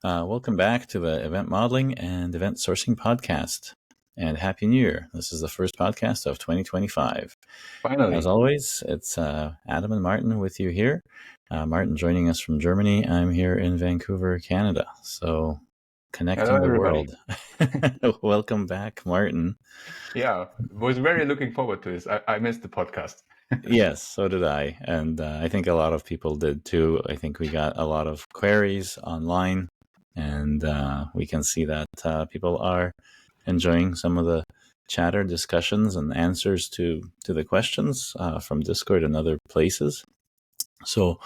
Welcome back to the Event Modeling and Event Sourcing Podcast. And Happy New Year. This is the first podcast of 2025. As Finally. always, it's Adam and Martin with you here. Martin joining us from Germany. I'm here in Vancouver, Canada. So connecting Hello, the everybody. world. Welcome back, Martin. Yeah, was very looking forward to this. I missed the podcast. Yes, so did I. And I think a lot of people did too. I think we got a lot of queries online, and we can see that people are enjoying some of the chatter discussions and answers to the questions from Discord and other places. So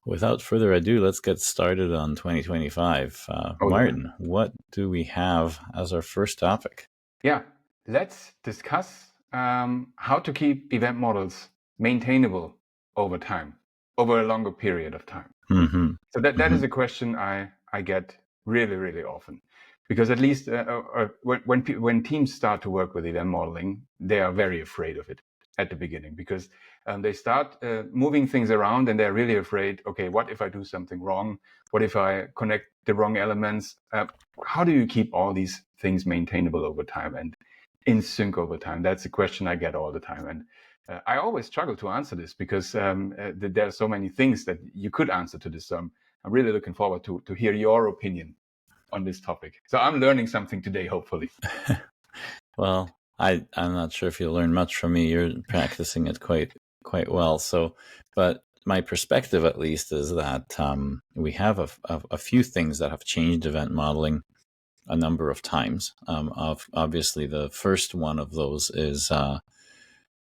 without further ado, let's get started on 2025. Oh, yeah. Martin, what do we have as our first topic? Yeah, let's discuss how to keep event models maintainable over time, over a longer period of time. Mm-hmm. So that is a question I get really, really often. Because at least when teams start to work with event modeling, they are very afraid of it at the beginning because they start moving things around and they're really afraid, okay, what if I do something wrong? What if I connect the wrong elements? How do you keep all these things maintainable over time and in sync over time? That's a question I get all the time. And I always struggle to answer this because there are so many things that you could answer to this. So I'm really looking forward to hear your opinion on this topic. So I'm learning something today, hopefully. Well, I'm not sure if you'll learn much from me. You're practicing it quite well. So, but my perspective, at least, is that we have a few things that have changed event modeling a number of times. Obviously, the first one of those is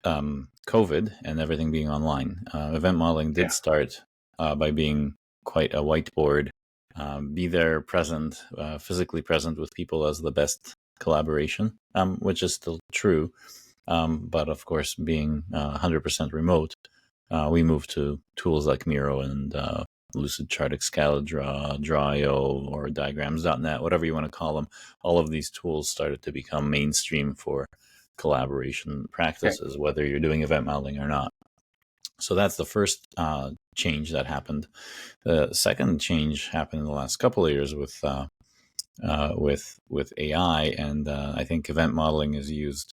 COVID and everything being online. Event modeling did start by being quite a whiteboard, be there present, physically present with people as the best collaboration, which is still true. But of course, being 100% remote, we moved to tools like Miro and Lucidchart, Excalidraw, Draw.io, or diagrams.net, whatever you want to call them. All of these tools started to become mainstream for collaboration practices, whether you're doing event modeling or not. So that's the first change that happened. The second change happened in the last couple of years with AI, and I think event modeling is used.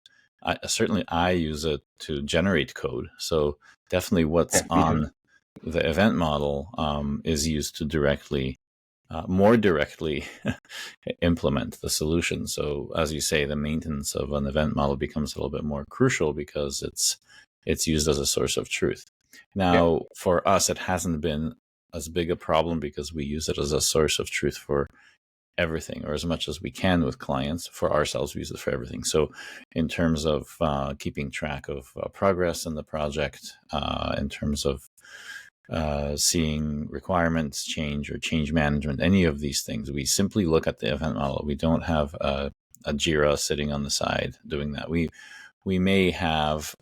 Certainly, I use it to generate code. So definitely, what's on the event model is used to more directly implement the solution. So as you say, the maintenance of an event model becomes a little bit more crucial because it's used as a source of truth. Now, for us, it hasn't been as big a problem because we use it as a source of truth for everything, or as much as we can with clients. For ourselves, we use it for everything. So in terms of keeping track of progress in the project, in terms of seeing requirements change or change management, any of these things, we simply look at the event model. We don't have a Jira sitting on the side doing that. We may have,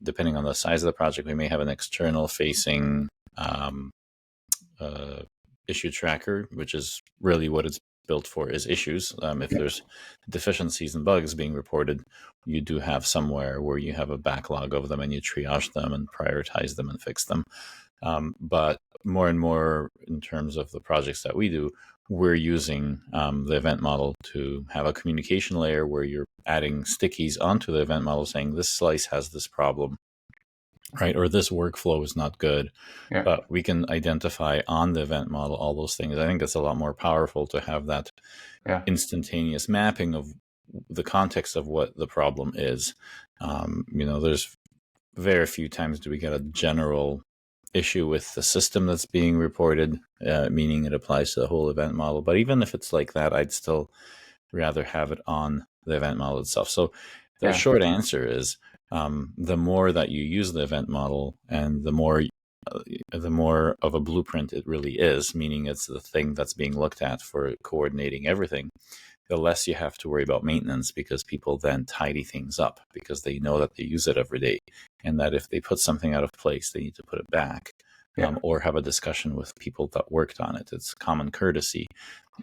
depending on the size of the project, we may have an external facing issue tracker, which is really what it's built for, is issues. If there's deficiencies and bugs being reported, you do have somewhere where you have a backlog of them and you triage them and prioritize them and fix them. But more and more in terms of the projects that we do, we're using the event model to have a communication layer where you're adding stickies onto the event model saying this slice has this problem, right? Or this workflow is not good. But we can identify on the event model all those things. I think it's a lot more powerful to have that instantaneous mapping of the context of what the problem is. There's very few times do we get a general issue with the system that's being reported, meaning it applies to the whole event model. But even if it's like that, I'd still rather have it on the event model itself. So the short answer is the more that you use the event model and the more of a blueprint it really is, meaning it's the thing that's being looked at for coordinating everything, the less you have to worry about maintenance, because people then tidy things up because they know that they use it every day, and that if they put something out of place, they need to put it back, or have a discussion with people that worked on it. It's common courtesy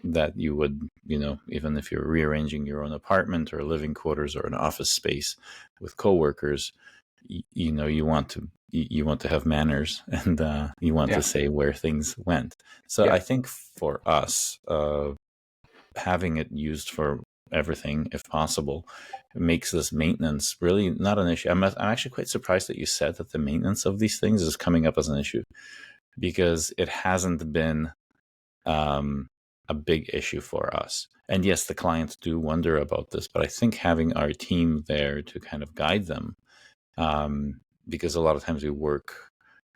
that you would, even if you're rearranging your own apartment or living quarters or an office space with coworkers, you want to you want to have manners, and you want to Yeah. say where things went. So Yeah. I think for us, having it used for everything, if possible, makes this maintenance really not an issue. I'm actually quite surprised that you said that the maintenance of these things is coming up as an issue, because it hasn't been a big issue for us. And yes, the clients do wonder about this, but I think having our team there to kind of guide them, because a lot of times we work,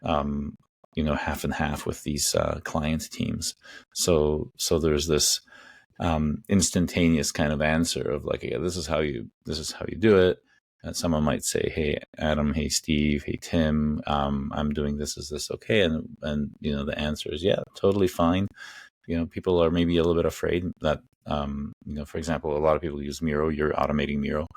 um, half and half with these client teams. So there's this instantaneous kind of answer of like, yeah, this is how you do it. Someone might say, "Hey, Adam. Hey, Steve. Hey, Tim. I'm doing this. Is this okay?" And the answer is, yeah, totally fine. People are maybe a little bit afraid that, for example, a lot of people use Miro. You're automating Miro.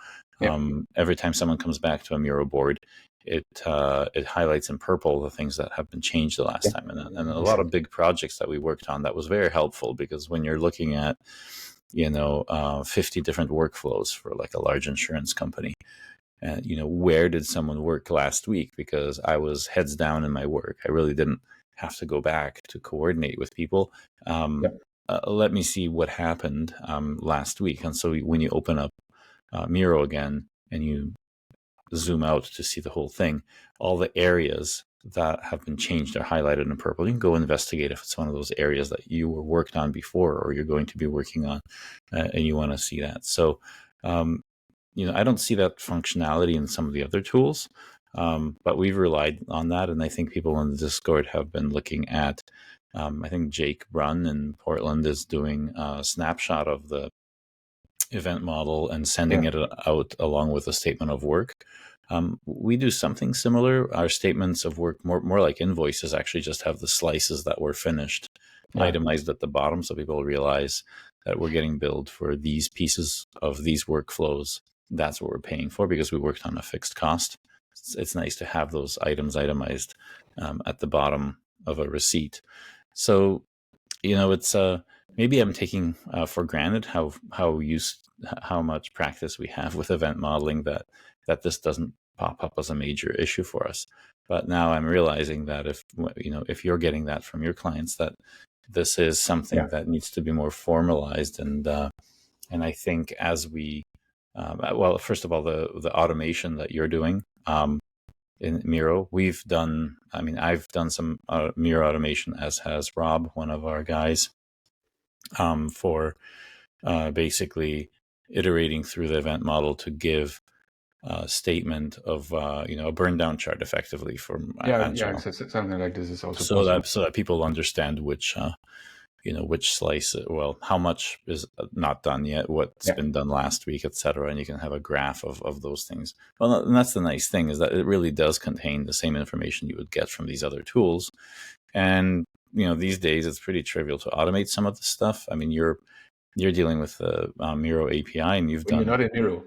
Yeah. Every time someone comes back to a Miro board, it highlights in purple the things that have been changed the last Yeah. time. And a lot of big projects that we worked on, that was very helpful, because when you're looking at 50 different workflows for like a large insurance company, and where did someone work last week, because I was heads down in my work, I really didn't have to go back to coordinate with people. Yeah. Let me see what happened last week. And so when you open up Miro again and you zoom out to see the whole thing, all the areas that have been changed are highlighted in purple. You can go investigate if it's one of those areas that you were worked on before or you're going to be working on, and you want to see that. So I don't see that functionality in some of the other tools, but we've relied on that. And I think people in the Discord have been looking at, I think Jake Brunn in Portland is doing a snapshot of the event model and sending Yeah. it out along with a statement of work. We do something similar. Our statements of work, more like invoices, actually just have the slices that were finished Yeah. itemized at the bottom, so people realize that we're getting billed for these pieces of these workflows. That's what we're paying for, because we worked on a fixed cost. It's nice to have those items itemized at the bottom of a receipt. So it's maybe I'm taking for granted how much practice we have with event modeling, that this doesn't pop up as a major issue for us. But now I'm realizing that if you're getting that from your clients, that this is something Yeah. that needs to be more formalized. And I think as we well, first of all, the automation that you're doing in Miro, I've done some Miro automation, as has Rob, one of our guys, for basically iterating through the event model to give a statement of a burn down chart, effectively, from Yeah. Yeah. Agile, Something like this is also so possible. that people understand which slice, well, how much is not done yet, what's Yeah. been done last week, etc. And you can have a graph of those things. Well, and that's the nice thing, is that it really does contain the same information you would get from these other tools. And these days it's pretty trivial to automate some of the stuff. I mean, you're dealing with the Miro API, and you've When you're done, not in Miro.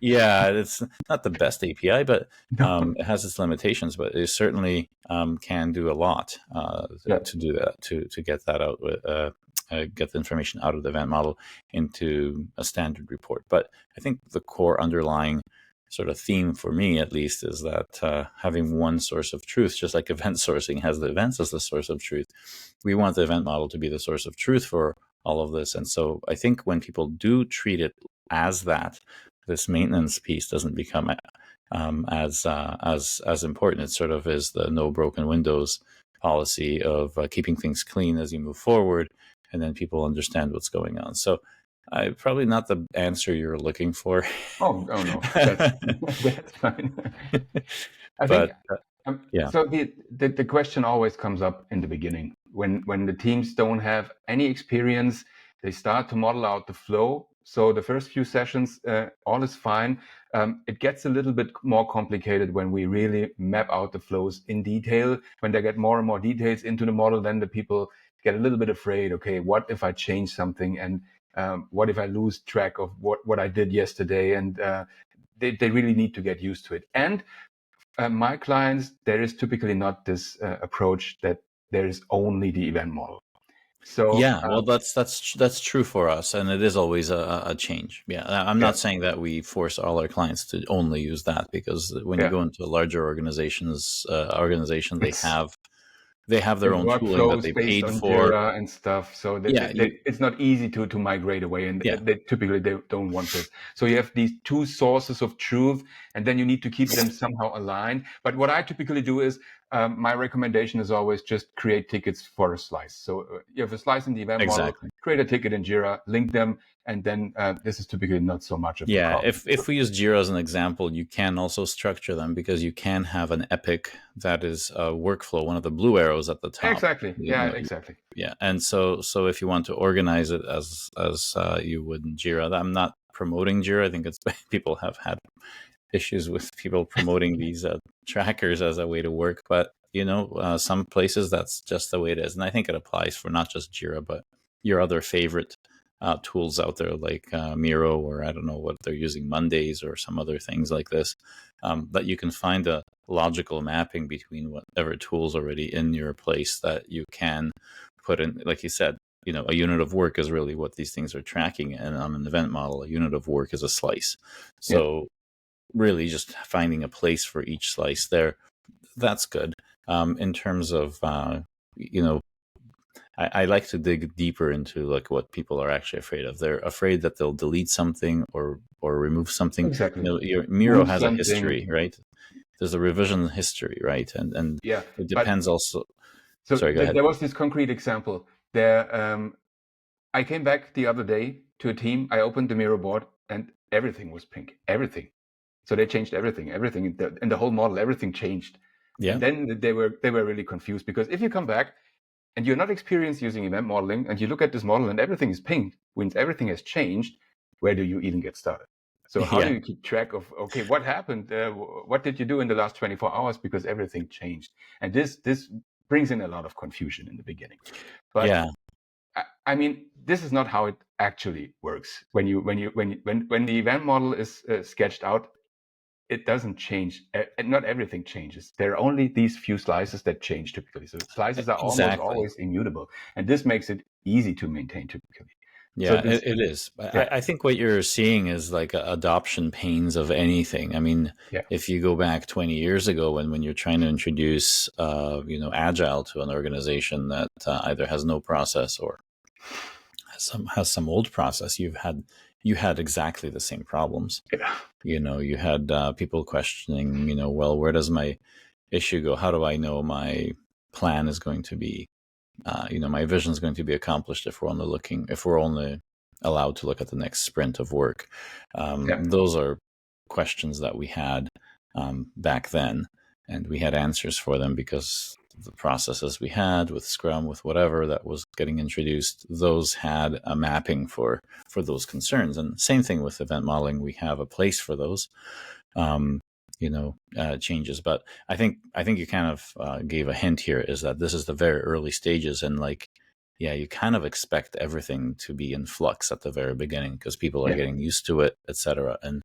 yeah, it's not the best API, but No. it has its limitations. But it certainly can do a lot Yeah. to do that, to get that out, get the information out of the event model into a standard report. But I think the core underlying sort of theme, for me at least, is that having one source of truth, just like event sourcing has the events as the source of truth, we want the event model to be the source of truth for all of this. And so I think when people do treat it as that, this maintenance piece doesn't become as important. It sort of is the no broken windows policy of keeping things clean as you move forward, and then people understand what's going on. So probably not the answer you're looking for. Oh no. That's that's fine. I think But yeah. so. The question always comes up in the beginning when the teams don't have any experience. They start to model out the flow. So the first few sessions, all is fine. It gets a little bit more complicated when we really map out the flows in detail. When they get more and more details into the model, then the people get a little bit afraid. Okay, what if I change something, and what if I lose track of what I did yesterday? And they really need to get used to it. And my clients, there is typically not this approach that there is only the event model. So Yeah, well, that's true for us, and it is always a change. Yeah, I'm yeah, not saying that we force all our clients to only use that, because when you yeah, go into larger organization, it's they have with their own tooling that workflows they based paid on for. Jira and stuff. So Yeah, it's not easy to migrate away, and yeah, they typically they don't want this. So you have these two sources of truth, and then you need to keep them somehow aligned. But what I typically do is my recommendation is always just create tickets for a slice. So you have a slice in the event model, exactly. create a ticket in Jira, link them, and then this is typically not so much of a Yeah, problem. if we use Jira as an example, you can also structure them, because you can have an epic that is a workflow, one of the blue arrows at the top. Exactly. You Yeah, know, exactly. yeah, and so if you want to organize it as you would in Jira, I'm not promoting Jira. I think it's people have had issues with people promoting these trackers as a way to work, but some places that's just the way it is, and I think it applies for not just Jira, but your other favorite tools out there, like Miro, or I don't know what they're using, Mondays, or some other things like this, that you can find a logical mapping between whatever tools already in your place that you can put in. Like you said, a unit of work is really what these things are tracking, and on an event model, a unit of work is a slice. Yeah, So really just finding a place for each slice there, that's good. In terms of you know I like to dig deeper into like what people are actually afraid of. They're afraid that they'll delete something or remove something. exactly. Your Miro Move has a something. history, right? There's a revision history, right? And Yeah, it but depends also. so Sorry, go ahead. there was this concrete example. There, I came back the other day to a team. I opened the Miro board, and everything was pink. Everything. So they changed everything. Everything in the whole model. Everything changed. And Yeah, then they were really confused, because if you come back and you're not experienced using event modeling, and you look at this model and everything is pink, means everything has changed, where do you even get started? So how do yeah, you keep track of, okay, what happened? What did you do in the last 24 hours? Because everything changed. And this brings in a lot of confusion in the beginning. But yeah. I mean, this is not how it actually works. When the event model is sketched out, it doesn't change. Not everything changes. There are only these few slices that change typically. So slices are almost Exactly. always immutable, and this makes it easy to maintain typically. So Yeah, this, it is. yeah, I think what you're seeing is like adoption pains of anything. I mean, yeah, if you go back 20 years ago, when you're trying to introduce, Agile to an organization that either has no process or has some old process, you had exactly the same problems. yeah, You had people questioning, well, where does my issue go? How do I know my plan is going to be my vision is going to be accomplished if we're only allowed to look at the next sprint of work. yeah, Those are questions that we had back then, and we had answers for them because the processes we had with Scrum, with whatever that was getting introduced, those had a mapping for those concerns. And same thing with event modeling, we have a place for those. Changes. But I think you kind of gave a hint here, is that this is the very early stages, and like, yeah, you kind of expect everything to be in flux at the very beginning because people are yeah, getting used to it, etc. And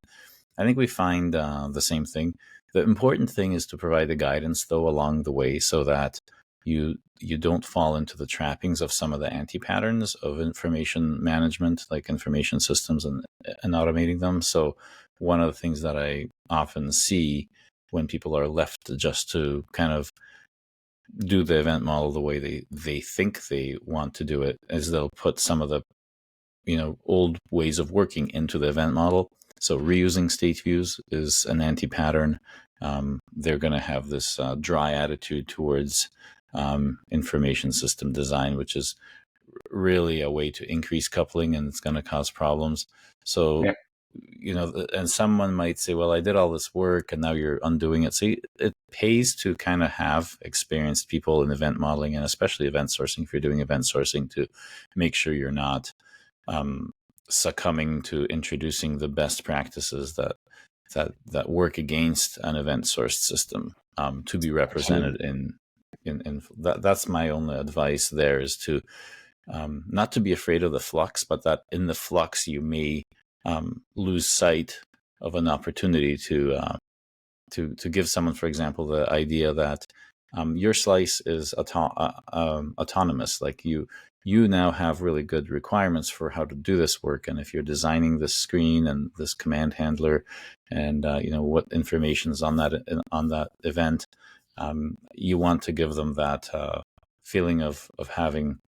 I think we find the same thing. The important thing is to provide the guidance though along the way, so that you don't fall into the trappings of some of the anti patterns of information management, like information systems and automating them. So one of the things that I often see when people are left just to kind of do the event model the way they think they want to do it is they'll put some of the old ways of working into the event model. So reusing state views is an anti-pattern. They're going to have this dry attitude towards information system design, which is really a way to increase coupling, and it's going to cause problems. So yeah, and someone might say, well, I did all this work and now you're undoing it. So it pays to kind of have experienced people in event modeling, and especially event sourcing, if you're doing event sourcing, to make sure you're not um, succumbing to introducing the best practices that work against an event sourced system, to be represented absolutely. in that's my only advice there, is to not to be afraid of the flux, but that in the flux you may lose sight of an opportunity to give someone, for example, the idea that your slice is autonomous. Like you now have really good requirements for how to do this work. And if you're designing this screen and this command handler, and what information is on that event, you want to give them that feeling of having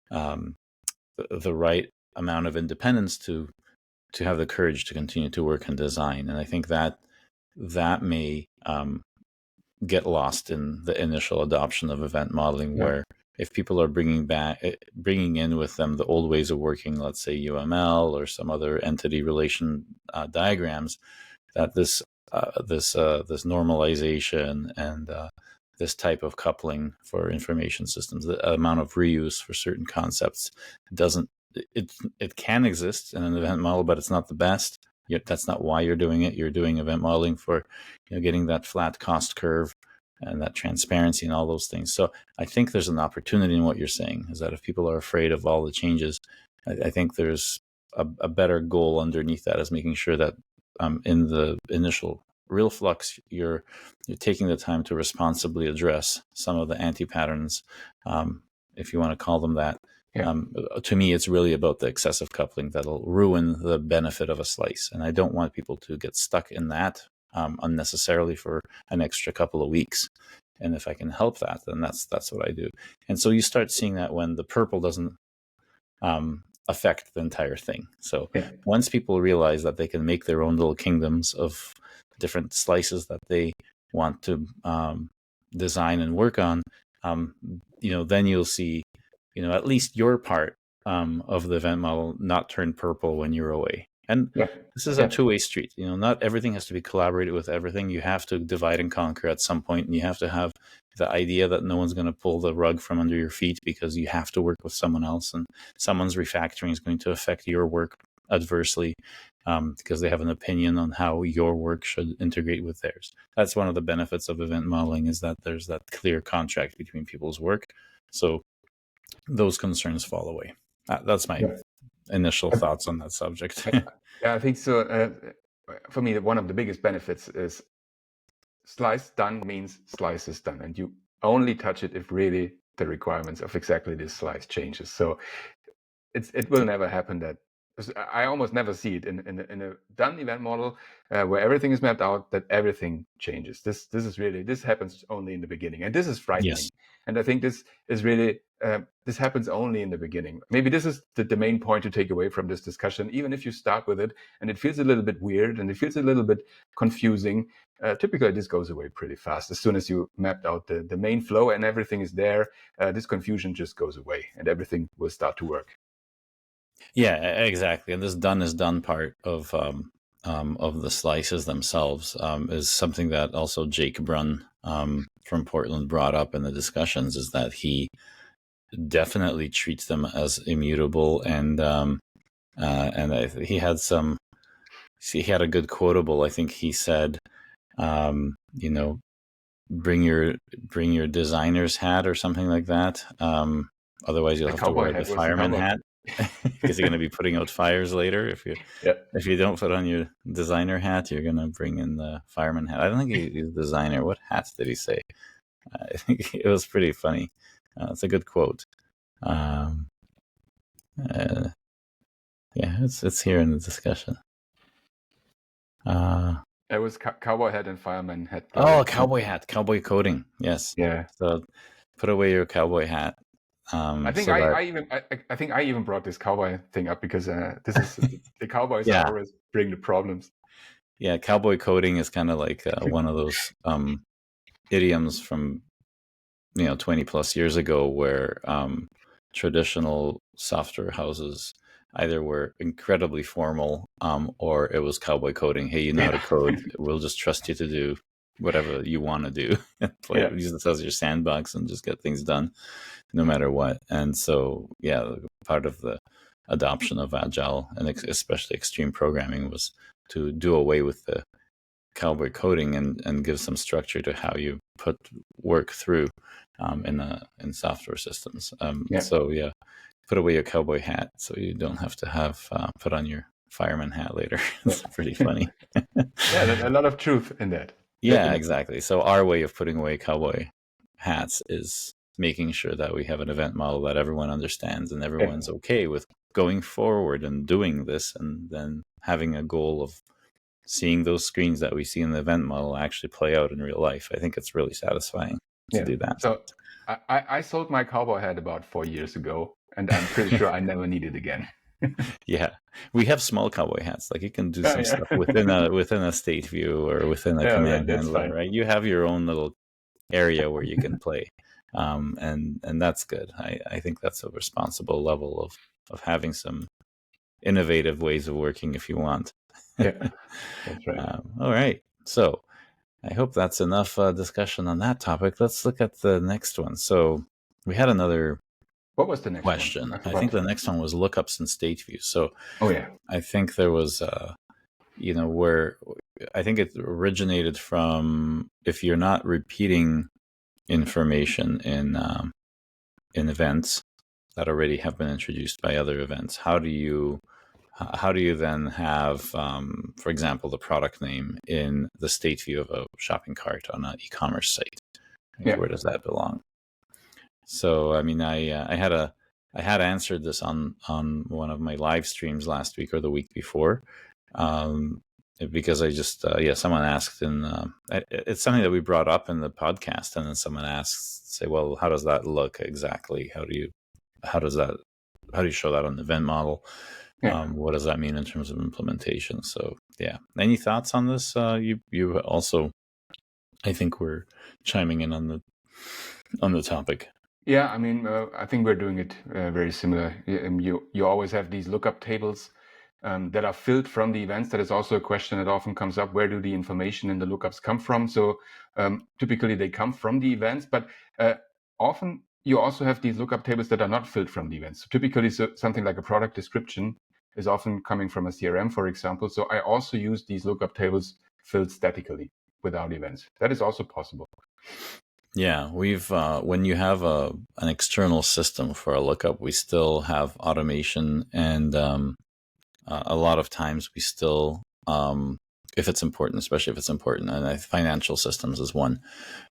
the right amount of independence to have the courage to continue to work and design. And I think that may get lost in the initial adoption of event modeling, where if people are bringing in with them the old ways of working, let's say UML or some other entity relation diagrams, that this normalization and this type of coupling for information systems, the amount of reuse for certain concepts doesn't. It can exist in an event model, but it's not the best. That's not why you're doing it. You're doing event modeling for getting that flat cost curve and that transparency and all those things. So I think there's an opportunity in what you're saying, is that if people are afraid of all the changes, I think there's a better goal underneath that, is making sure that in the initial real flux, you're taking the time to responsibly address some of the anti-patterns, if you want to call them that. To me, it's really about the excessive coupling that'll ruin the benefit of a slice. And I don't want people to get stuck in that unnecessarily for an extra couple of weeks. And if I can help that, then that's what I do. And so you start seeing that when the purple doesn't affect the entire thing. So once people realize that they can make their own little kingdoms of different slices that they want to design and work on, then you'll see at least your part of the event model not turn purple when you're away. And this is a two-way street. Not everything has to be collaborated with everything. You have to divide and conquer at some point, and you have to have the idea that no one's going to pull the rug from under your feet because you have to work with someone else, and someone's refactoring is going to affect your work adversely because they have an opinion on how your work should integrate with theirs. That's one of the benefits of event modeling, is that there's that clear contract between people's work. So those concerns fall away. That's my initial thoughts on that subject. I think so. For me, one of the biggest benefits is slice done means slice is done, and you only touch it if really the requirements of exactly this slice changes. So it will never happen that. I almost never see it in a done event model where everything is mapped out, that everything changes. This happens only in the beginning, and this is frightening. Yes. And I think this is really this happens only in the beginning. Maybe this is the main point to take away from this discussion. Even if you start with it and it feels a little bit weird and it feels a little bit confusing, typically this goes away pretty fast. As soon as you mapped out the main flow and everything is there, this confusion just goes away and everything will start to work. Yeah, exactly. And this done is done part of the slices themselves is something that also Jake Brunn from Portland brought up in the discussions, is that he definitely treats them as immutable, and he had a good quotable. I think he said, bring your designer's hat or something like that. Otherwise, you'll have to wear the fireman hat. Because you're going to be putting out fires later. If you don't put on your designer hat, you're going to bring in the fireman hat. I don't think he's a designer. What hats did he say? I think it was pretty funny. It's a good quote. It's here in the discussion. It was cowboy hat and fireman hat. Cowboy hat, cowboy coating. Yes. Yeah. So put away your cowboy hat. I think I even brought this cowboy thing up because this is the cowboys always bring the problems. Yeah, cowboy coating is kind of like one of those idioms from 20 plus years ago, where traditional software houses either were incredibly formal or it was cowboy coding. Hey, you know how to code. We'll just trust you to do whatever you want to do. Use this as your sandbox and just get things done no matter what. And so, part of the adoption of Agile and especially extreme programming was to do away with the cowboy coding and give some structure to how you put work through in software systems. So put away your cowboy hat so you don't have to have put on your fireman hat later. It's pretty funny. There's a lot of truth in that. Yeah, definitely. Exactly. So our way of putting away cowboy hats is making sure that we have an event model that everyone understands and everyone's Definitely. okay with going forward and doing this, and then having a goal of seeing those screens that we see in the event model actually play out in real life. I think it's really satisfying to Yeah. do that. So I sold my cowboy hat about 4 years ago, and I'm pretty sure I never need it again. Yeah, we have small cowboy hats. Like, you can do Oh, some yeah. stuff within a state view or within a Yeah, right. command That's handler, fine. right? You have your own little area where you can play, and that's good. I think that's a responsible level of having some innovative ways of working if you want. Yeah, that's right. All right, so I hope that's enough discussion on that topic. Let's look at the next one. So we had another What was the next one? question. I I think forgot. the next one was lookups and state views. So Oh, yeah. I think there was, where I think it originated from, if you're not repeating information in events that already have been introduced by other events, how do you then have, for example, the product name in the state view of a shopping cart on an e-commerce site? Right? Yeah. Where does that belong? So, I mean, I had answered this on one of my live streams last week or the week before, um, because I just someone asked, and it's something that we brought up in the podcast, and then someone asked, say, well, how does that look exactly? How does that how do you show that on the event model? Yeah. What does that mean in terms of implementation? So, yeah, any thoughts on this? You also, I think, were chiming in on the topic. Yeah, I mean, I think we're doing it very similar. You always have these lookup tables that are filled from the events. That is also a question that often comes up. Where do the information in the lookups come from? So typically they come from the events, but often you also have these lookup tables that are not filled from the events. So typically something like a product description is often coming from a CRM, for example. So I also use these lookup tables filled statically without events. That is also possible. Yeah, we've when you have an external system for a lookup, we still have automation, and a lot of times we still, if it's important, especially if it's important, and financial systems is one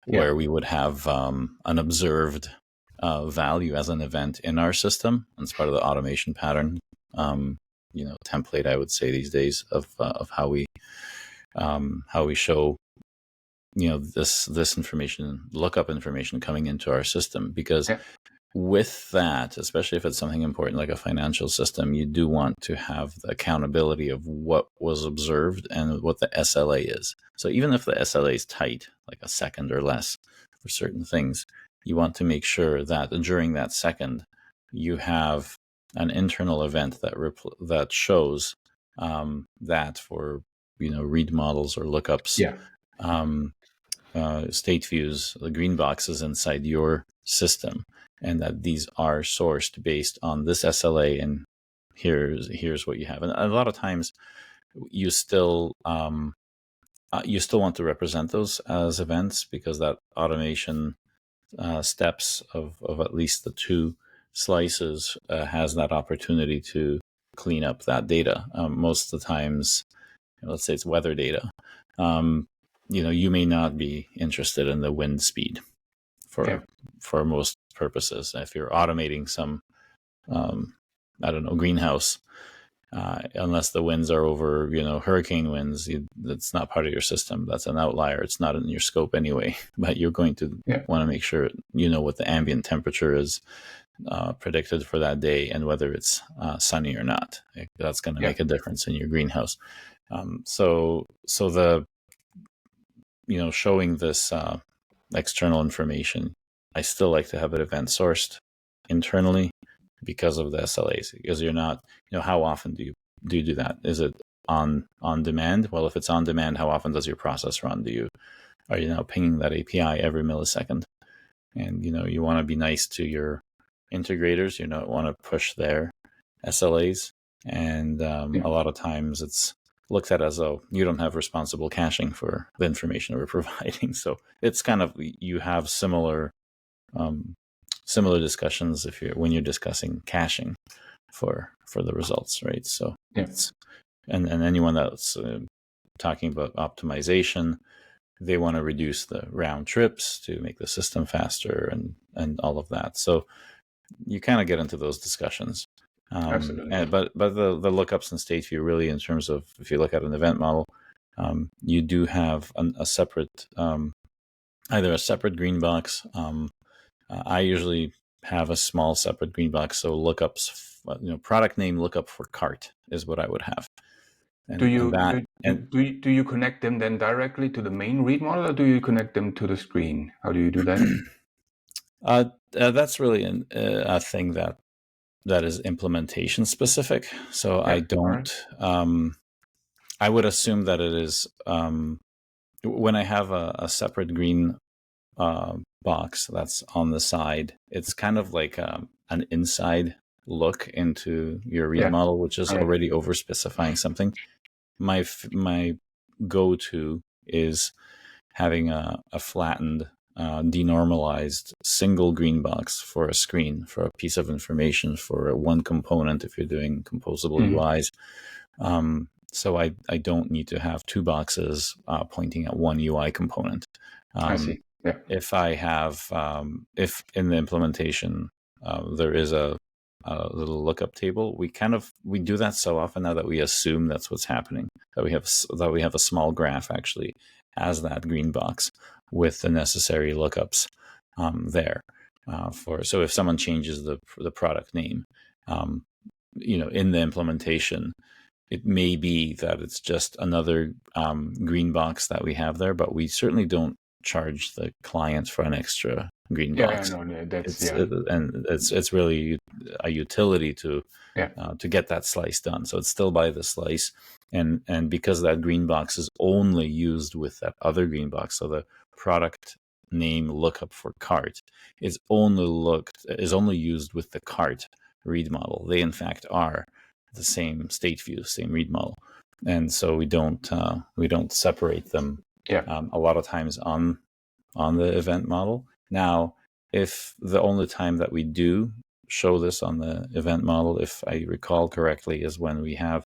where we would have an observed value as an event in our system, and it's part of the automation pattern, template, I would say, these days of how we show this information, lookup information coming into our system, because with that, especially if it's something important like a financial system, you do want to have the accountability of what was observed and what the SLA is. So even if the SLA is tight, like a second or less for certain things, you want to make sure that during that second, you have an internal event that shows that for read models or lookups. State views, the green boxes inside your system, and that these are sourced based on this SLA, and here's what you have. And a lot of times, you still want to represent those as events, because that automation steps of at least the two slices has that opportunity to clean up that data. Most of the times, let's say it's weather data. You may not be interested in the wind speed for most purposes. If you're automating some, greenhouse, unless the winds are over, hurricane winds, that's not part of your system. That's an outlier. It's not in your scope anyway. But you're going to want to make sure you know what the ambient temperature is predicted for that day, and whether it's sunny or not. That's going to make a difference in your greenhouse. So the showing this external information, I still like to have it event sourced internally because of the SLAs. Because you're not, how often do you do that? Is it on demand? Well, if it's on demand, how often does your process run? Are you now pinging that API every millisecond? And you want to be nice to your integrators. You don't want to push their SLAs, and a lot of times it's looked at as though you don't have responsible caching for the information we're providing. So it's kind of, you have similar discussions when you're discussing caching for the results, right? So it's and anyone that's talking about optimization, they want to reduce the round trips to make the system faster and all of that. So you kind of get into those discussions. Absolutely. But the lookups in state view really, in terms of, if you look at an event model, you do have a separate, either a separate green box. I usually have a small separate green box. So lookups, product name lookup for cart is what I would have. Do And you that, do, do, and do you do you connect them then directly to the main read model, or do you connect them to the screen? How do you do that? that's really a thing that is implementation specific. So I Yeah. All right. don't. I would assume that it is, when I have a separate green box that's on the side. It's kind of like an inside look into your read Yeah. model, which is All right. already over specifying something. My go to is having a flattened, denormalized single green box for a screen, for a piece of information, for one component if you're doing composable Mhm. UIs. So I don't need to have two boxes pointing at one UI component. I Um, see. Yeah. if I have, if in the implementation there is a little lookup table, we do that so often now that we assume that's what's happening. That we have a small graph actually as that green box with the necessary lookups there. So if someone changes the product name, in the implementation, it may be that it's just another green box that we have there, but we certainly don't charge the client for an extra green Yeah. Yeah. box. No. That's It's yeah. and it's really a utility Yeah. to get that slice done. So it's still by the slice, and because that green box is only used with that other green box, so the product name lookup for cart is only used with the cart read model. They in fact are the same state view, same read model, and so we don't separate them Yeah. a lot of times on the event model. Now, if the only time that we do show this on the event model, if I recall correctly, is when we have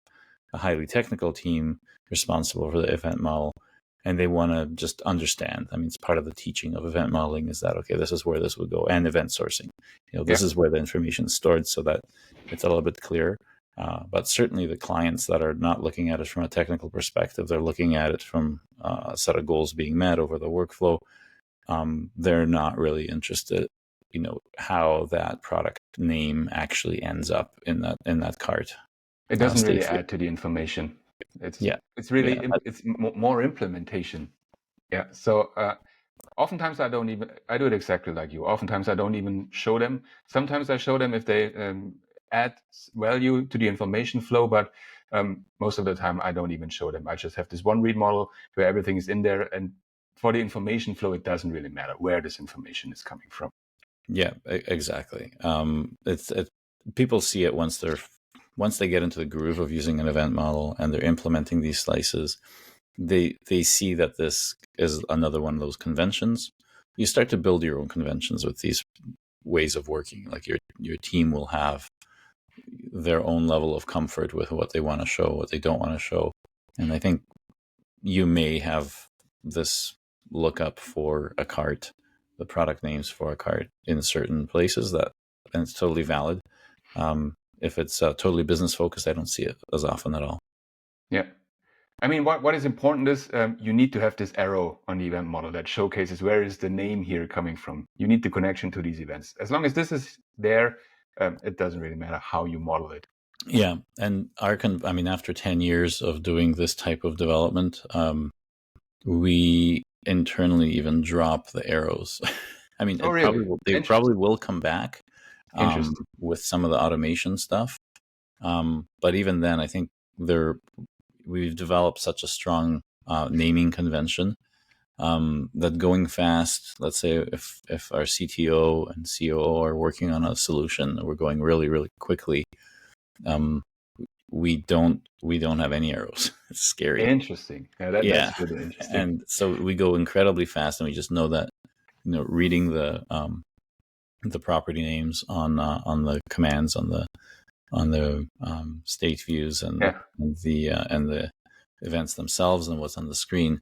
a highly technical team responsible for the event model, and they want to just understand. I mean, it's part of the teaching of event modeling is that, okay, this is where this would go, and event sourcing. This Yeah. is where the information is stored, so that it's a little bit clearer. But certainly the clients that are not looking at it from a technical perspective, they're looking at it from a set of goals being met over the workflow. They're not really interested, how that product name actually ends up in that cart It doesn't really state view. add to the information. It's Yeah, it's really yeah, more implementation. Yeah. So oftentimes I don't even I do it exactly like you. Oftentimes I don't even show them. Sometimes I show them if they add value to the information flow, but most of the time I don't even show them. I just have this one read model where everything is in there, and for the information flow, it doesn't really matter where this information is coming from. yeah, exactly. People see it once they get into the groove of using an event model and they're implementing these slices. They see that this is another one of those conventions. You start to build your own conventions with these ways of working. Like your team will have their own level of comfort with what they want to show, what they don't want to show. And I think you may have this lookup for a cart, the product names for a cart in certain places, and it's totally valid. If it's totally business focused, I don't see it as often at all. Yeah. I mean, what is important is you need to have this arrow on the event model that showcases where is the name here coming from. You need the connection to these events. As long as this is there, it doesn't really matter how you model it. Yeah, and after 10 years of doing this type of development, we internally even drop the arrows. I mean, Oh, really? they probably will come back Interesting. with some of the automation stuff. But even then, I think we've developed such a strong naming convention that going fast, let's say if our CTO and COO are working on a solution, we're going really, really quickly. We don't have any arrows. It's scary. Interesting. Yeah, Yeah, that's really interesting. and so we go incredibly fast, and we just know that reading the property names on the commands on the state views and Yeah. the events themselves and what's on the screen.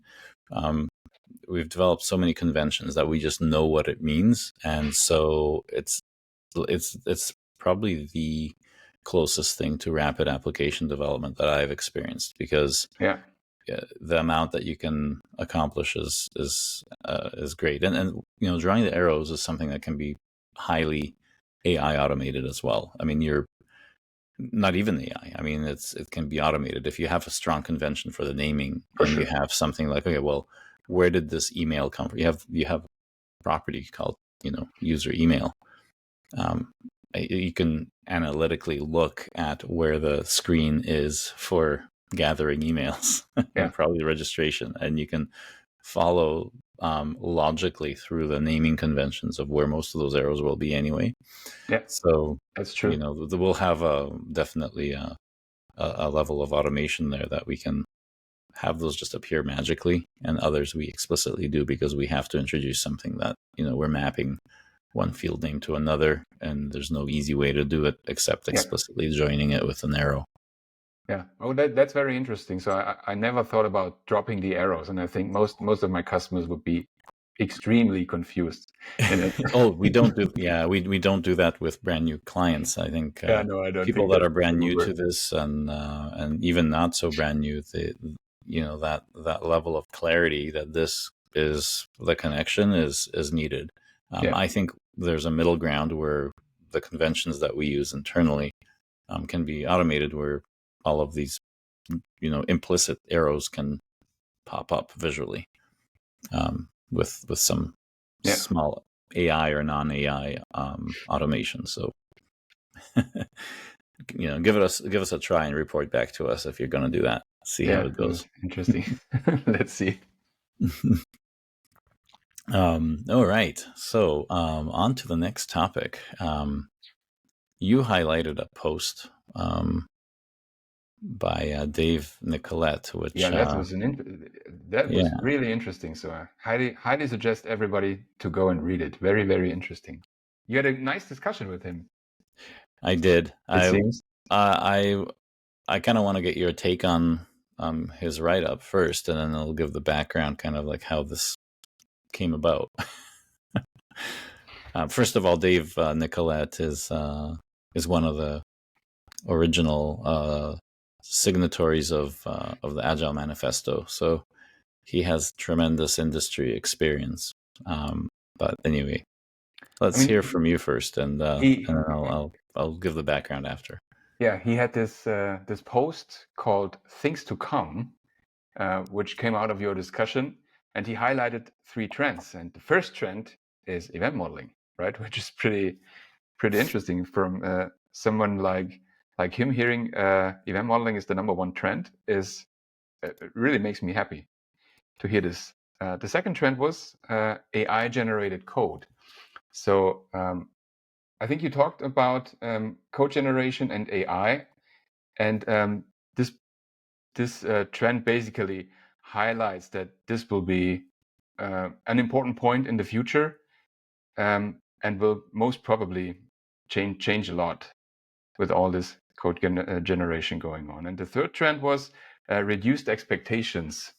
we've developed so many conventions that we just know what it means, and so it's probably the closest thing to rapid application development that I've experienced, because Yeah. the amount that you can accomplish is great, and drawing the arrows is something that can be highly AI automated as well. I mean, you're not even AI. I mean, it can be automated if you have a strong convention for the naming, For and you sure. have something like, okay, well, where did this email come from? You have a property called user email. You can analytically look at where the screen is for gathering emails, Yeah. probably registration, and you can follow logically through the naming conventions of where most of those arrows will be anyway. Yeah. So That's true. we'll have definitely a level of automation there that we can have those just appear magically, and others we explicitly do because we have to introduce something that we're mapping one field name to another, and there's no easy way to do it except explicitly joining it with an arrow. Yeah. Oh, that's very interesting. So I never thought about dropping the arrows, and I think most of my customers would be extremely confused in it. Oh, we don't do that with brand new clients. I think Yeah, no, I don't people think that that are brand would new work. to this, and even not so brand new, that level of clarity that this is the connection is needed. Yeah. I think there's a middle ground where the conventions that we use internally can be automated, where all of these implicit arrows can pop up visually with some Yeah. small AI or non-AI automation. So give us a try and report back to us if you're going to do that. See how Yeah. it goes. Interesting. Let's see. All right. So on to the next topic. You highlighted a post by Dave Nicolette, which Yeah, that was was really interesting. So I highly suggest everybody to go and read it. Very, very interesting. You had a nice discussion with him, I did. it seems. I kind of want to get your take on his write up first, and then I'll give the background, kind of like how this came about. First of all, Dave Nicolette is one of the original signatories of the Agile Manifesto, so he has tremendous industry experience. But anyway, I let's hear mean, from you first, and he then I'll give the background after. yeah, he had this post called "Things to Come," which came out of your discussion, and he highlighted 3 trends. And the first trend is event modeling, right? Which is pretty interesting from someone like him. Hearing event modeling is the #1 trend is it really makes me happy to hear this. The second trend was AI generated code. So I think you talked about code generation and AI, and this trend basically highlights that this will be an important point in the future, and will most probably change a lot with all this code generation going on. And the third trend was reduced expectations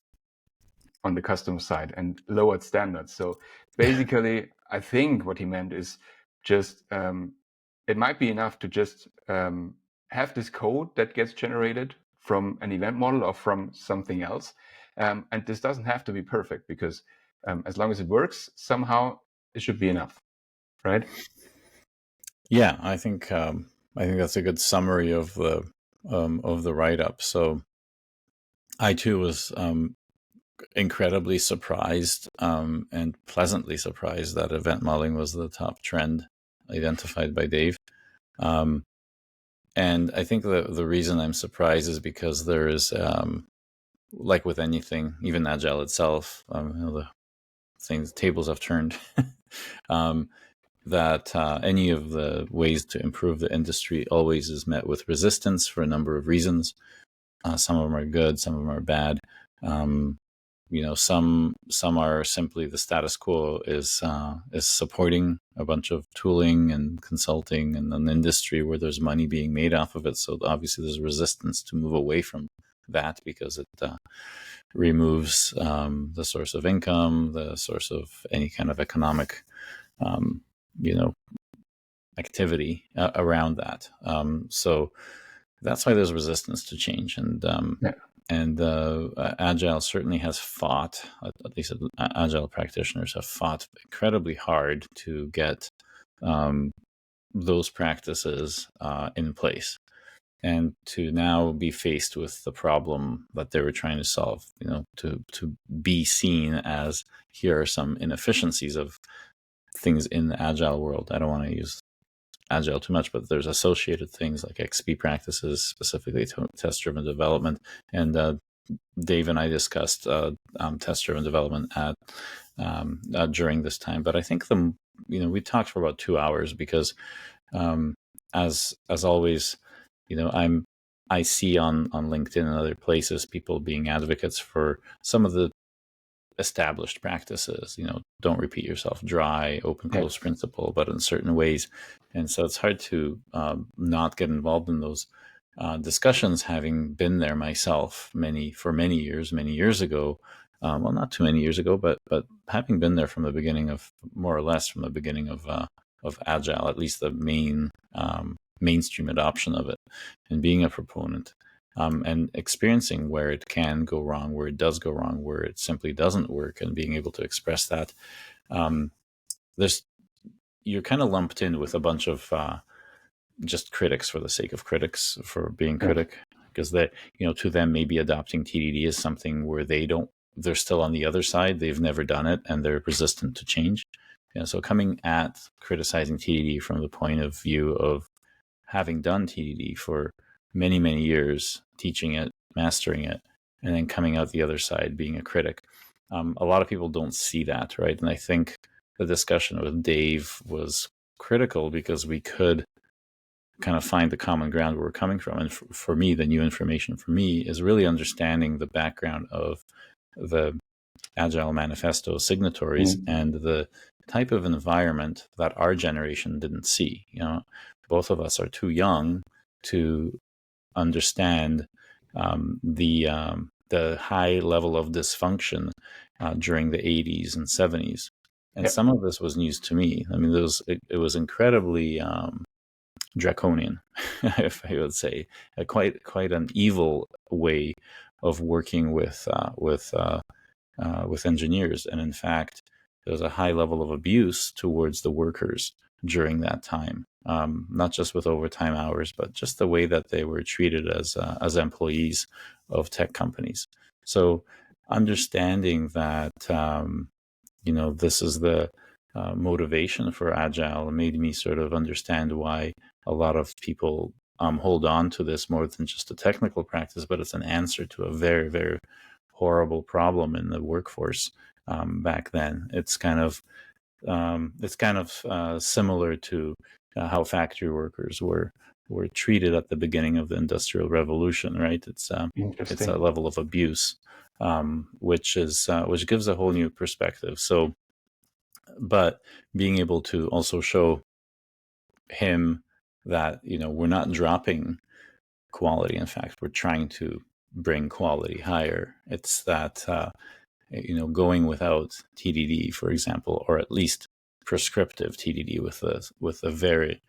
on the customer side and lowered standards. So basically, I think what he meant is just it might be enough to just have this code that gets generated from an event model or from something else. And this doesn't have to be perfect, because as long as it works, somehow it should be enough, right? Yeah, I think that's a good summary of the write up. So I too was incredibly surprised and pleasantly surprised that event modeling was the top trend identified by Dave. And I think the reason I'm surprised is because there is, like with anything, even Agile itself, the tables have turned. That any of the ways to improve the industry always is met with resistance for a number of reasons. Some of them are good, some of them are bad. Some are simply the status quo is supporting a bunch of tooling and consulting and an industry where there's money being made off of it. So obviously there's resistance to move away from that because it removes the source of income, the source of any kind of economic, you know, activity around that. So that's why there's resistance to change, and Agile certainly has fought. At least Agile practitioners have fought incredibly hard to get those practices in place, and to now be faced with the problem that they were trying to solve. To be seen as, here are some inefficiencies of things in the Agile world. I don't want to use Agile too much, but there's associated things like XP practices, specifically test-driven development. And Dave and I discussed test-driven development during this time. But I think we talked for about 2 hours because, as always, I see on LinkedIn and other places people being advocates for some of the established practices. Don't repeat yourself, dry, open close principle, but in certain ways. And so it's hard to not get involved in those discussions, having been there myself many years ago. Well, not too many years ago, but having been there from the beginning of, more or less from the beginning of Agile, at least the mainstream adoption of it, and being a proponent. And experiencing where it can go wrong, where it does go wrong, where it simply doesn't work, and being able to express that. You're kind of lumped in with a bunch of just critics for the sake of critics, for being critic, because to them, maybe adopting TDD is something where they're still on the other side. They've never done it, and they're resistant to change. So coming at criticizing TDD from the point of view of having done TDD for many, many years, teaching it, mastering it, and then coming out the other side being a critic. A lot of people don't see that, right? And I think the discussion with Dave was critical because we could kind of find the common ground where we're coming from. And for me, the new information for me is really understanding the background of the Agile Manifesto signatories and the type of environment that our generation didn't see. Both of us are too young to understand the high level of dysfunction during the 80s and 70s. And some of this was news to me. I mean, it was incredibly draconian, if I would say, quite an evil way of working with engineers. And in fact, there was a high level of abuse towards the workers during that time, not just with overtime hours, but just the way that they were treated as employees of tech companies. So understanding that, this is the motivation for Agile made me sort of understand why a lot of people hold on to this more than just a technical practice, but it's an answer to a very, very horrible problem in the workforce back then. It's kind of similar to how factory workers were treated at the beginning of the Industrial Revolution, right? It's a level of abuse, which gives a whole new perspective. So, but being able to also show him that we're not dropping quality. In fact, we're trying to bring quality higher. It's that going without TDD, for example, or at least prescriptive TDD with a very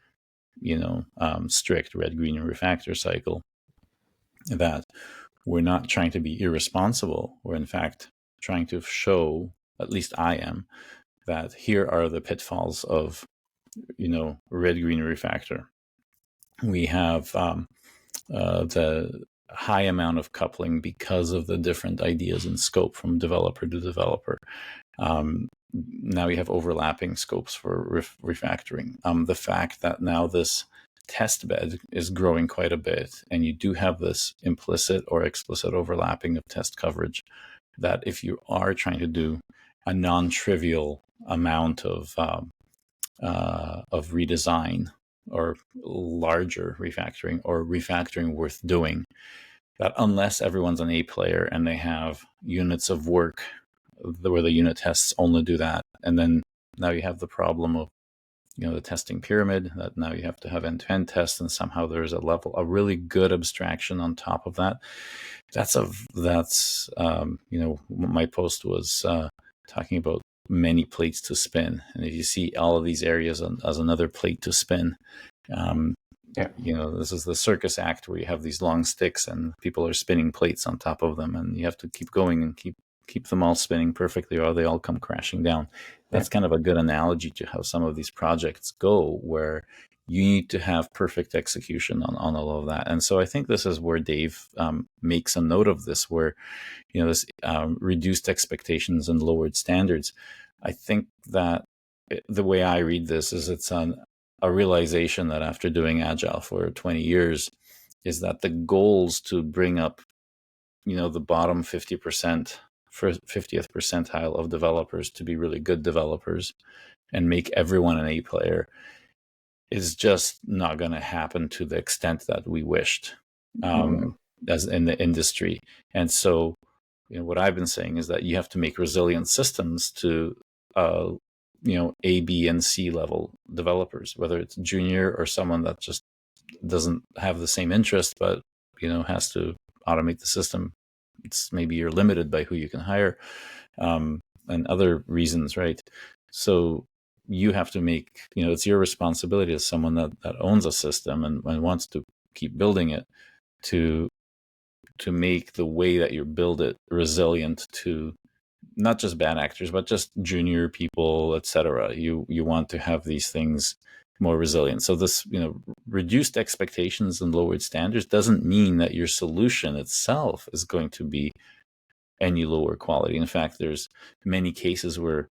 strict red, green, and refactor cycle, that we're not trying to be irresponsible. We're in fact trying to show, at least I am, that here are the pitfalls of red, green, refactor. We have the high amount of coupling because of the different ideas in scope from developer to developer. Now you have overlapping scopes for refactoring. The fact that now this test bed is growing quite a bit, and you do have this implicit or explicit overlapping of test coverage, that if you are trying to do a non-trivial amount of redesign or larger refactoring, or refactoring worth doing, that unless everyone's an A player and they have units of work where the unit tests only do that, and then now you have the problem of the testing pyramid, that now you have to have end-to-end tests, and somehow there's a really good abstraction on top of that. That's my post was talking about many plates to spin, and if you see all of these areas as another plate to spin, um, this is the circus act where you have these long sticks and people are spinning plates on top of them, and you have to keep going and keep them all spinning perfectly, or they all come crashing down. That's kind of a good analogy to how some of these projects go, where you need to have perfect execution on all of that. And so I think this is where Dave makes a note of this, where this reduced expectations and lowered standards. I think that the way I read this is it's a realization that after doing Agile for 20 years, is that the goals to bring up the bottom 50%, for 50th percentile of developers to be really good developers and make everyone an A player is just not going to happen to the extent that we wished as in the industry. And so, what I've been saying is that you have to make resilient systems to, A, B, and C level developers, whether it's junior or someone that just doesn't have the same interest, but, has to automate the system. It's maybe you're limited by who you can hire, and other reasons, right? So you have to make, it's your responsibility as someone that owns a system and wants to keep building it to make the way that you build it resilient to not just bad actors, but just junior people, etc. You want to have these things more resilient. So this, reduced expectations and lowered standards doesn't mean that your solution itself is going to be any lower quality. In fact, there's many cases where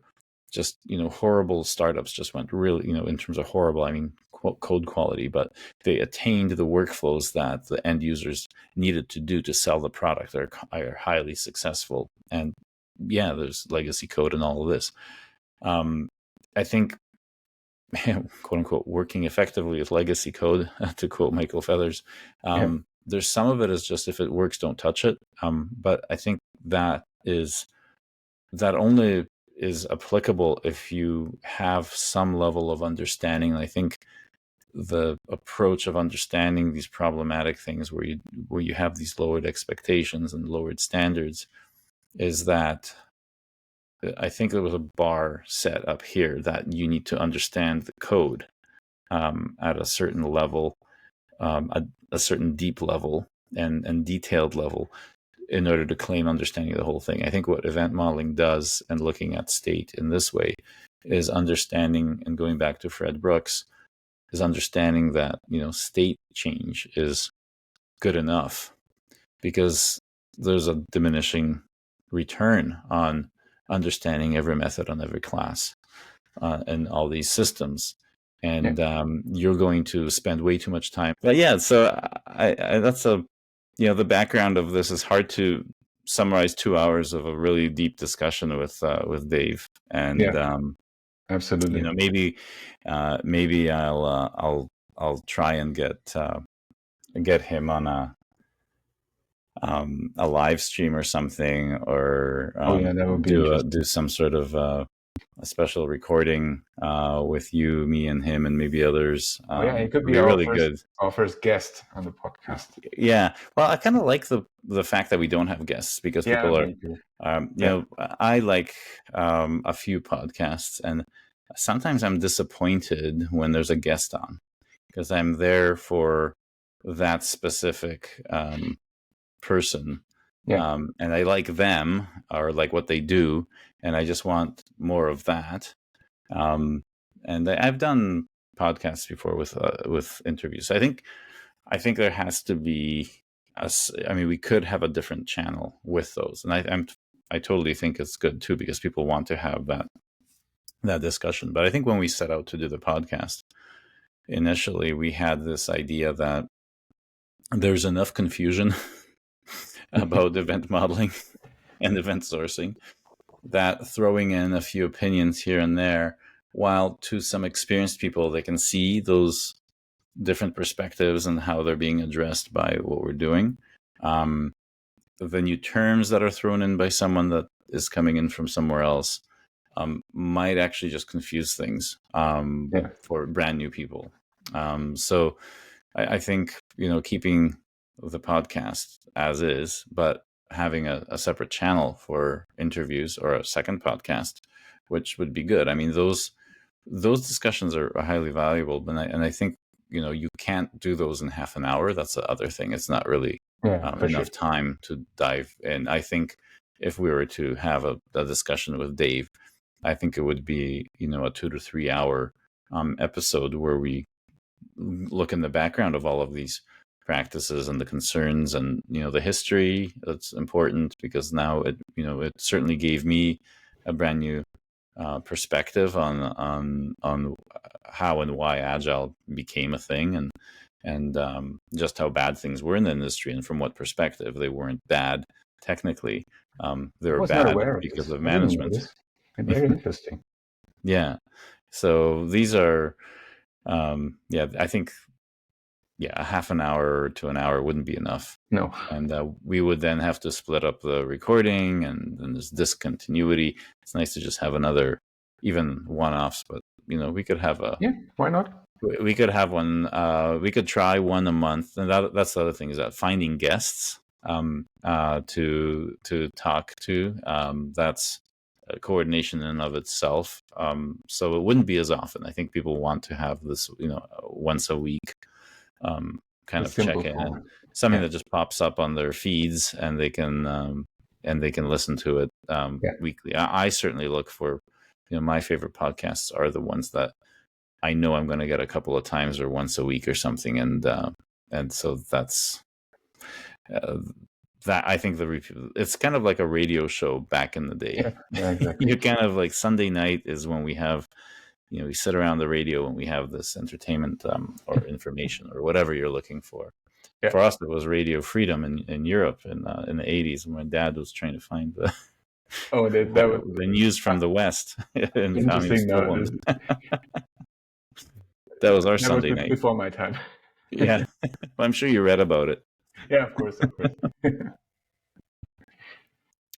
just, horrible startups just went really, in terms of horrible, I mean, code quality, but they attained the workflows that the end users needed to do to sell the product. They're highly successful. And yeah, there's legacy code and all of this. I think, quote unquote, working effectively with legacy code, to quote Michael Feathers, there's some of it is just, if it works, don't touch it. But I think that only is applicable if you have some level of understanding. And I think the approach of understanding these problematic things where you have these lowered expectations and lowered standards is that I think there was a bar set up here that you need to understand the code at a certain level, a certain deep level and detailed level, in order to claim understanding of the whole thing. I think what event modeling does, and looking at state in this way, is understanding, and going back to Fred Brooks, is understanding that, state change is good enough, because there's a diminishing return on understanding every method on every class in all these systems. And you're going to spend way too much time. But yeah, so I that's the background of this is hard to summarize 2 hours of a really deep discussion with Dave. And absolutely. Maybe I'll try and get him on a live stream or something, or that would be do some sort of a special recording with you, me, and him, and maybe others. It could be really good. Our first guest on the podcast. Yeah, well, I kind of like the fact that we don't have guests, because people are, I like a few podcasts, and sometimes I'm disappointed when there's a guest on, because I'm there for that specific person. And I like them, or like what they do, and I just want more of that. And I've done podcasts before with interviews. I think there has to be we could have a different channel with those, and I totally think it's good too, because people want to have that discussion. But I think when we set out to do the podcast, initially we had this idea that there's enough confusion about event modeling and event sourcing that throwing in a few opinions here and there, while to some experienced people, they can see those different perspectives and how they're being addressed by what we're doing. The new terms that are thrown in by someone that is coming in from somewhere else, might actually just confuse things Yeah. for brand new people. So I think, keeping the podcast as is, but having a separate channel for interviews or a second podcast, which would be good. I mean, those discussions are highly valuable, and I think, you can't do those in half an hour. That's the other thing. It's not really Yeah, for sure. enough time to dive in. I think if we were to have a discussion with Dave, I think it would be, a 2 to 3 hour episode where we look in the background of all of these practices and the concerns, and the history. That's important because now it certainly gave me a brand new perspective on how and why Agile became a thing, and just how bad things were in the industry, and from what perspective. They weren't bad technically. They I were was not bad aware of because this. of I didn't know management. this. Very interesting. Yeah. So these are, I think, a half an hour to an hour wouldn't be enough. No. And we would then have to split up the recording, and then there's discontinuity. It's nice to just have another, even one-offs, but we could have Yeah, why not? we could have one. We could try one a month, and that's the other thing, is that finding guests to talk to. That's a coordination in and of itself. So it wouldn't be as often. I think people want to have this, once a week kind The of simple check in, and format. something Yeah. that just pops up on their feeds, and they can listen to it Yeah. weekly. I certainly look for, my favorite podcasts are the ones that I know I'm going to get a couple of times or once a week or something, and so that's that. I think it's kind of like a radio show back in the day. Yeah, exactly. You kind of like Sunday night is when we have, we sit around the radio and we have this entertainment or information or whatever you're looking for. Yeah. For us, it was Radio Freedom in Europe in the 80s, when my dad was trying to find the that was the news from the West in interesting. communist No, Poland. That was our that was Sunday night. before my time. Yeah, well, I'm sure you read about it. Yeah, of course, of course.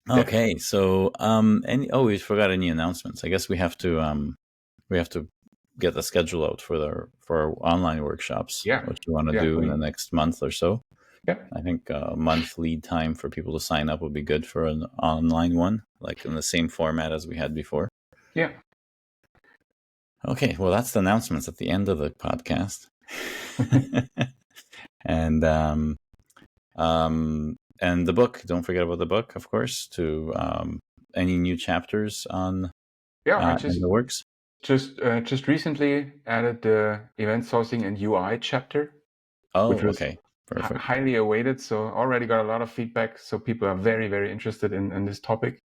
Okay, so we forgot any announcements. I guess we have to get the schedule out for our online workshops. Yeah. What you want to Yeah, do in the next month or so. Yeah. I think a month lead time for people to sign up would be good for an online one, like in the same format as we had before. Yeah. Okay, well, that's the announcements at the end of the podcast. And the book. Don't forget about the book, of course. To any new chapters on I in the works. just recently added the event sourcing and UI chapter. Oh, which was okay, perfect. highly awaited. So already got a lot of feedback. So people are very, very interested in this topic,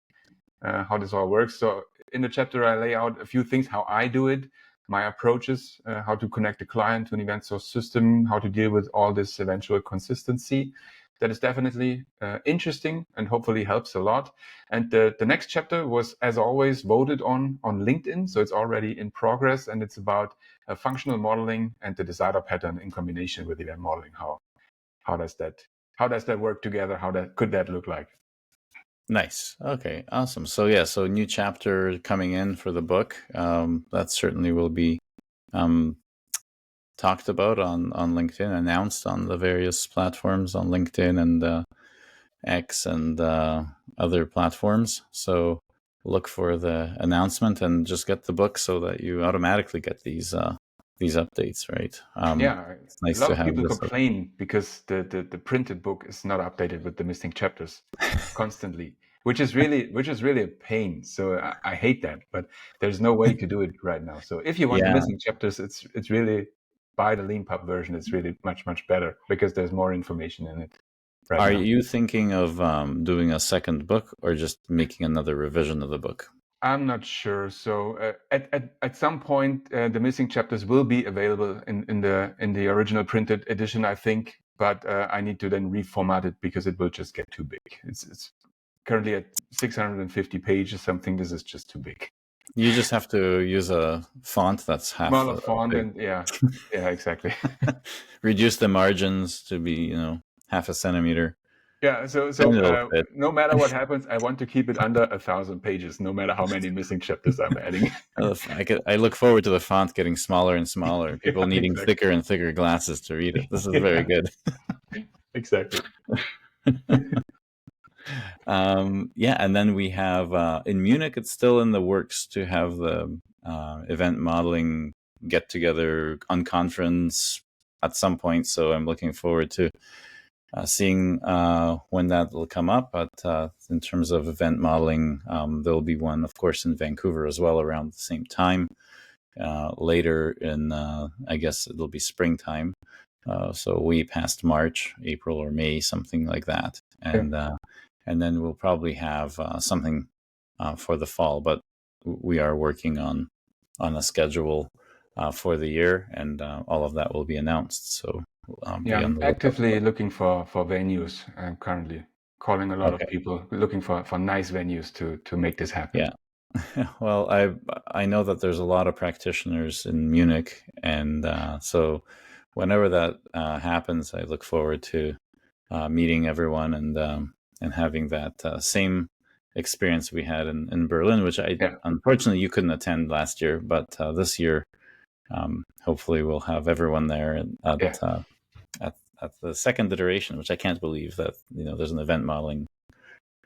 how this all works. So in the chapter, I lay out a few things, how I do it, my approaches, how to connect the client to an event source system, how to deal with all this eventual consistency. That is definitely interesting and hopefully helps a lot. And the next chapter was, as always, voted on LinkedIn. So it's already in progress, and it's about functional modeling and the decider pattern in combination with event modeling. How does that work together? Could that look like? Nice. Okay, awesome. So so new chapter coming in for the book. That certainly will be talked about on LinkedIn, announced on the various platforms on LinkedIn and X and other platforms. So look for the announcement and just get the book so that you automatically get these updates, right? It's nice a lot to of have people this complain because the printed book is not updated with the missing chapters constantly, which is really a pain. So I hate that, but there's no way to do it right now. So if you want the missing chapters, it's really, buy the LeanPub version. It's really much better because there's more information in it. Are you thinking of doing a second book or just making another revision of the book? I'm not sure. So at some point, the missing chapters will be available in the original printed edition, I think. But I need to then reformat it because it will just get too big. It's currently at 650 pages. Something. This is just too big. You just have to use a font that's half smaller font, and yeah, exactly. Reduce the margins to be half a centimeter. Yeah, so then it'll fit. no matter what happens, I want to keep it under 1,000 pages, no matter how many missing chapters I'm adding. I look forward to the font getting smaller and smaller. People Yeah, needing exactly. thicker and thicker glasses to read it. This is very Yeah, good. exactly. Yeah, and then we have in Munich. It's still in the works to have the event modeling get together unconference at some point. So I'm looking forward to seeing when that will come up. But in terms of event modeling, there will be one, of course, in Vancouver as well around the same time. Later in, I guess it'll be springtime. So way past March, April, or May, something like that. And then we'll probably have something for the fall. But we are working on a schedule for the year, and all of that will be announced. So Yeah, be on I'm the lookout for actively it. looking for venues. I'm currently calling a lot of Okay. people, looking for nice venues to make this happen. Yeah. Well, I know that there's a lot of practitioners in Munich, and so whenever that happens, I look forward to meeting everyone and having that same experience we had in Berlin, which Yeah, unfortunately you couldn't attend last year, but this year hopefully we'll have everyone there yeah. at the second iteration, which I can't believe that there's an event modeling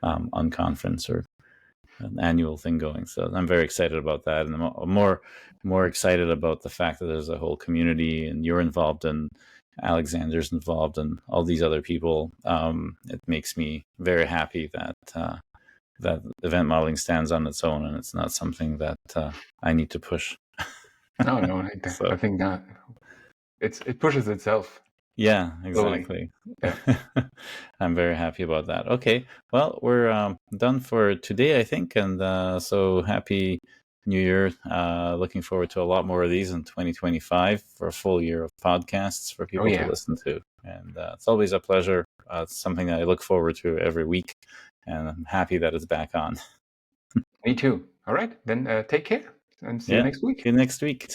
unconference or an annual thing going. So I'm very excited about that, and I'm more excited about the fact that there's a whole community, and you're involved, and Alexander's involved, and all these other people. It makes me very happy that that event modeling stands on its own, and it's not something that I need to push. No, So I think that it pushes itself yeah, slowly. exactly. Yeah. I'm very happy about that. Okay, well, we're done for today, I think, and so happy New Year. Looking forward to a lot more of these in 2025 for a full year of podcasts for Oh people to yeah. listen to, and it's always a pleasure. It's something that I look forward to every week, and I'm happy that it's back on. Me too. All right, then take care and see you Yeah, next week. see you next week.